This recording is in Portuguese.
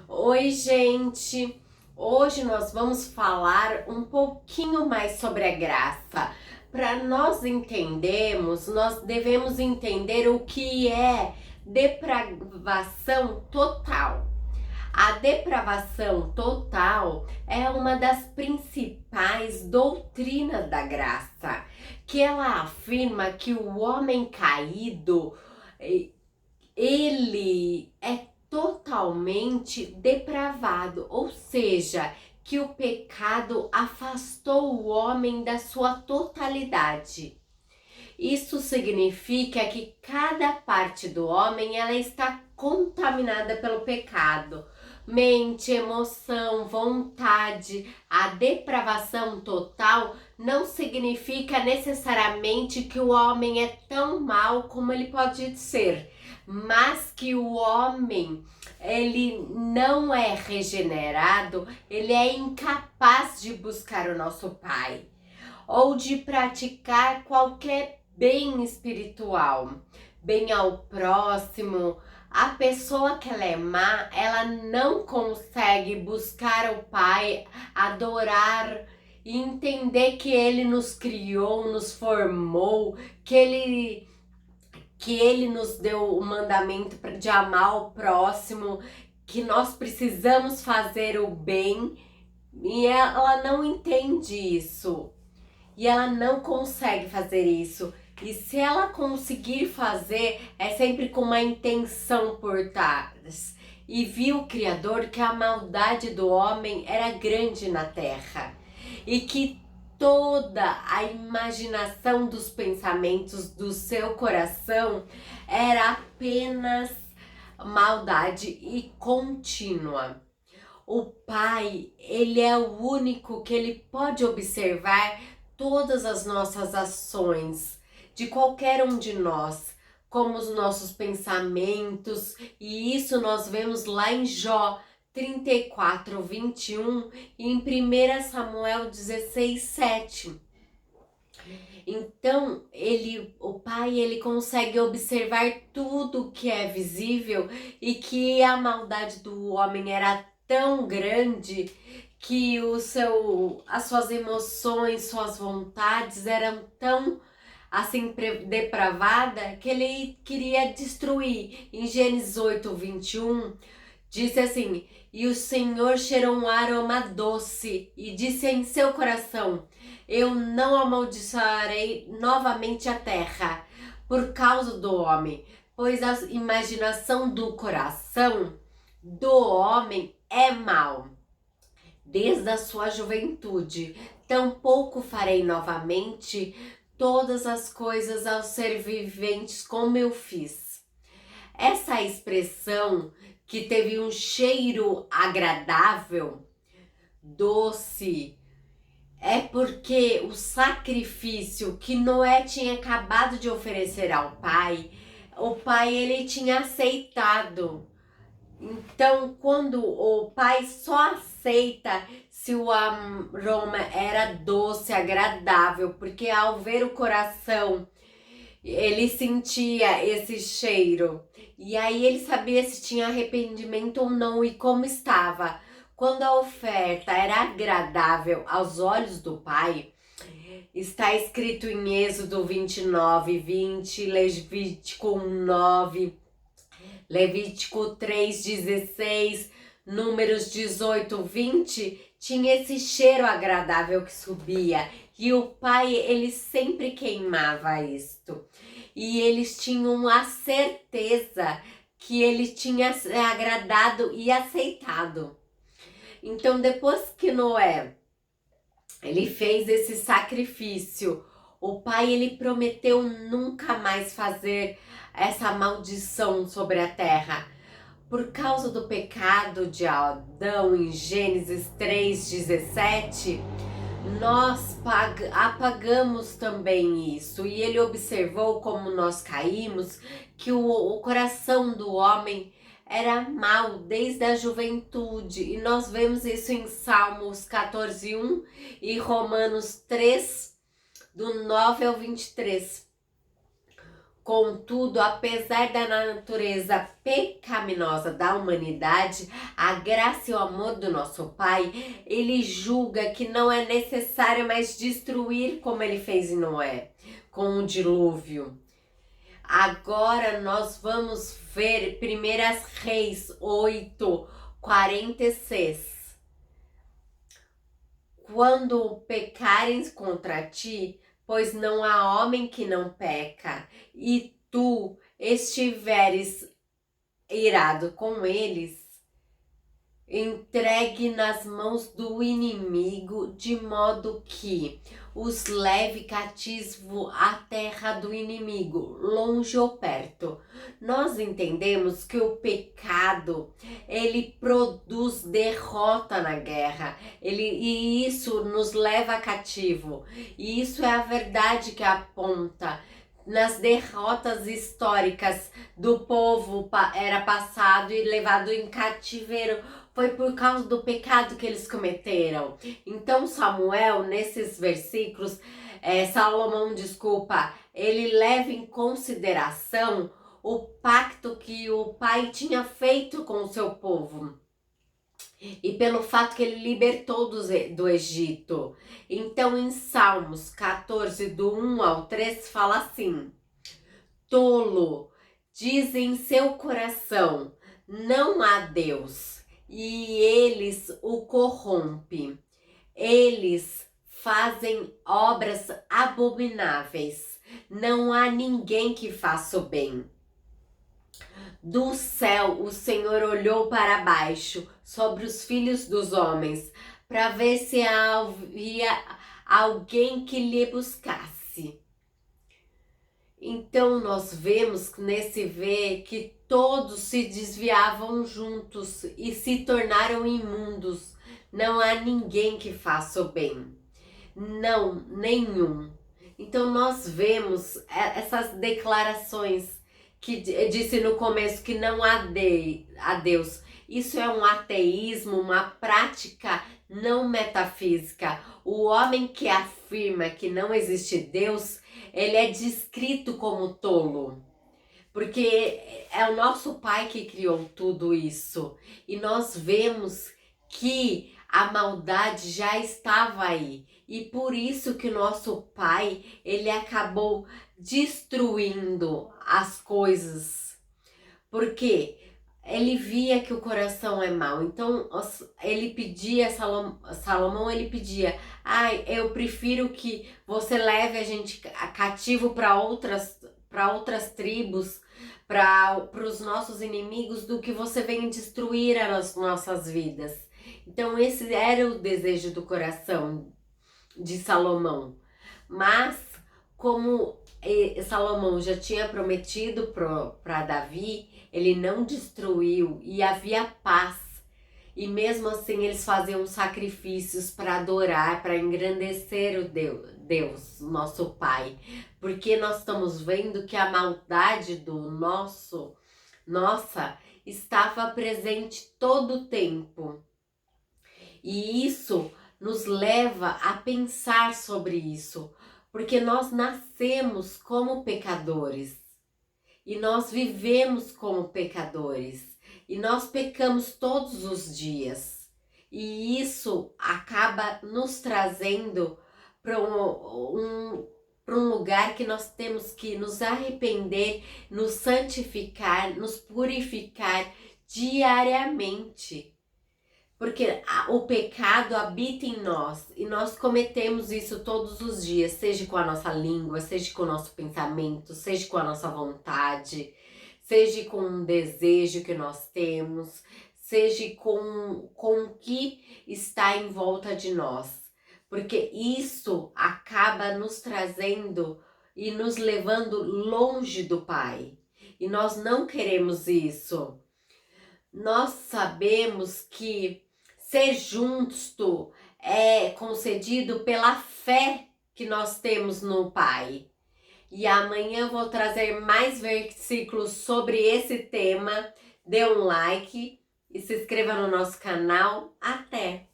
Oi, gente! Hoje nós vamos falar um pouquinho mais sobre a graça. Para nós entendermos, nós devemos entender o que é depravação total. A depravação total é uma das principais doutrinas da graça, que ela afirma que o homem caído, ele é totalmente depravado, ou seja, que o pecado afastou o homem da sua totalidade. Isso significa que cada parte do homem ela está contaminada pelo pecado. Mente, emoção, vontade. A depravação total não significa necessariamente que o homem é tão mau como ele pode ser, mas que o homem ele não é regenerado, ele é incapaz de buscar o nosso Pai ou de praticar qualquer bem espiritual, bem ao próximo. A pessoa que ela é má, ela não consegue buscar o Pai, adorar e entender que Ele nos criou, nos formou, que Ele nos deu o mandamento de amar o próximo, que nós precisamos fazer o bem, e ela não entende isso. E ela não consegue fazer isso. E se ela conseguir fazer, é sempre com uma intenção por trás. E viu o Criador que a maldade do homem era grande na terra. E que toda a imaginação dos pensamentos do seu coração era apenas maldade e contínua. O Pai, ele é o único que ele pode observar todas as nossas ações, de qualquer um de nós, como os nossos pensamentos, e isso nós vemos lá em Jó 34, 21 e em 1 Samuel 16, 7. Então, o Pai, ele consegue observar tudo que é visível e que a maldade do homem era tão grande que as suas emoções, suas vontades eram tão assim depravada que ele queria destruir. Em Gênesis 8, 21, disse assim: e o Senhor cheirou um aroma doce e disse em seu coração: eu não amaldiçoarei novamente a terra por causa do homem, pois a imaginação do coração do homem é mal desde a sua juventude. Tampouco farei novamente todas as coisas aos seres viventes como eu fiz. Essa expressão que teve um cheiro agradável, doce, é porque o sacrifício que Noé tinha acabado de oferecer ao pai, o pai ele tinha aceitado. Então, quando o pai só aceita se o aroma era doce, agradável, porque ao ver o coração, ele sentia esse cheiro. E aí ele sabia se tinha arrependimento ou não e como estava. Quando a oferta era agradável aos olhos do pai, está escrito em Êxodo 29, 20, Levítico 9, Levítico 3:16, Números 18, 20, tinha esse cheiro agradável que subia. E o pai, ele sempre queimava isto. E eles tinham a certeza que ele tinha agradado e aceitado. Então, depois que Noé, ele fez esse sacrifício, o pai, ele prometeu nunca mais fazer essa maldição sobre a terra. Por causa do pecado de Adão em Gênesis 3:17, nós apagamos também isso. E ele observou como nós caímos, que o coração do homem era mau desde a juventude. E nós vemos isso em Salmos 14:1 e Romanos 3, do 9 ao 23. Contudo, apesar da natureza pecaminosa da humanidade, a graça e o amor do nosso Pai, ele julga que não é necessário mais destruir como ele fez em Noé, com o dilúvio. Agora nós vamos ver 1 Reis 8:46. Quando pecarem contra ti, pois não há homem que não peca, e tu estiveres irado com eles, entregue nas mãos do inimigo, de modo que os leve cativo à terra do inimigo, longe ou perto. Nós entendemos que o pecado, ele produz derrota na guerra, e isso nos leva cativo. E isso é a verdade que aponta nas derrotas históricas do povo era passado e levado em cativeiro. Foi por causa do pecado que eles cometeram. Então Samuel, nesses versículos, Salomão, desculpa, ele leva em consideração o pacto que o pai tinha feito com o seu povo. E pelo fato que ele libertou do Egito. Então em Salmos 14, do 1 ao 3, fala assim: tolo diz em seu coração, não há Deus, e eles o corrompem. Eles fazem obras abomináveis. Não há ninguém que faça o bem. Do céu o Senhor olhou para baixo sobre os filhos dos homens, para ver se havia alguém que lhe buscasse. Então nós vemos nesse ver que todos se desviavam juntos e se tornaram imundos. Não há ninguém que faça o bem. Não, nenhum. Então nós vemos essas declarações que disse no começo que não há Deus. Isso é um ateísmo, uma prática não metafísica. O homem que afirma que não existe Deus, ele é descrito como tolo. Porque é o nosso Pai que criou tudo isso. E nós vemos que a maldade já estava aí. E por isso que o nosso Pai, ele acabou destruindo as coisas. Porque ele via que o coração é mau. Então ele pedia, Salomão, ele pedia: ai, eu prefiro que você leve a gente cativo para outras tribos, para os nossos inimigos, do que você venha destruir as nossas vidas. Então esse era o desejo do coração de Salomão. Mas como Salomão já tinha prometido para Davi, ele não destruiu e havia paz. E mesmo assim eles faziam sacrifícios para adorar, para engrandecer o Deus, nosso Pai. Porque nós estamos vendo que a maldade do nossa estava presente todo o tempo. E isso nos leva a pensar sobre isso, porque nós nascemos como pecadores e nós vivemos como pecadores e nós pecamos todos os dias, e isso acaba nos trazendo para um lugar que nós temos que nos arrepender, nos santificar, nos purificar diariamente. Porque o pecado habita em nós e nós cometemos isso todos os dias, seja com a nossa língua, seja com o nosso pensamento, seja com a nossa vontade, seja com um desejo que nós temos, seja com o que está em volta de nós. Porque isso acaba nos trazendo e nos levando longe do Pai. E nós não queremos isso. Nós sabemos que ser justo é concedido pela fé que nós temos no Pai. E amanhã eu vou trazer mais versículos sobre esse tema. Dê um like e se inscreva no nosso canal. Até!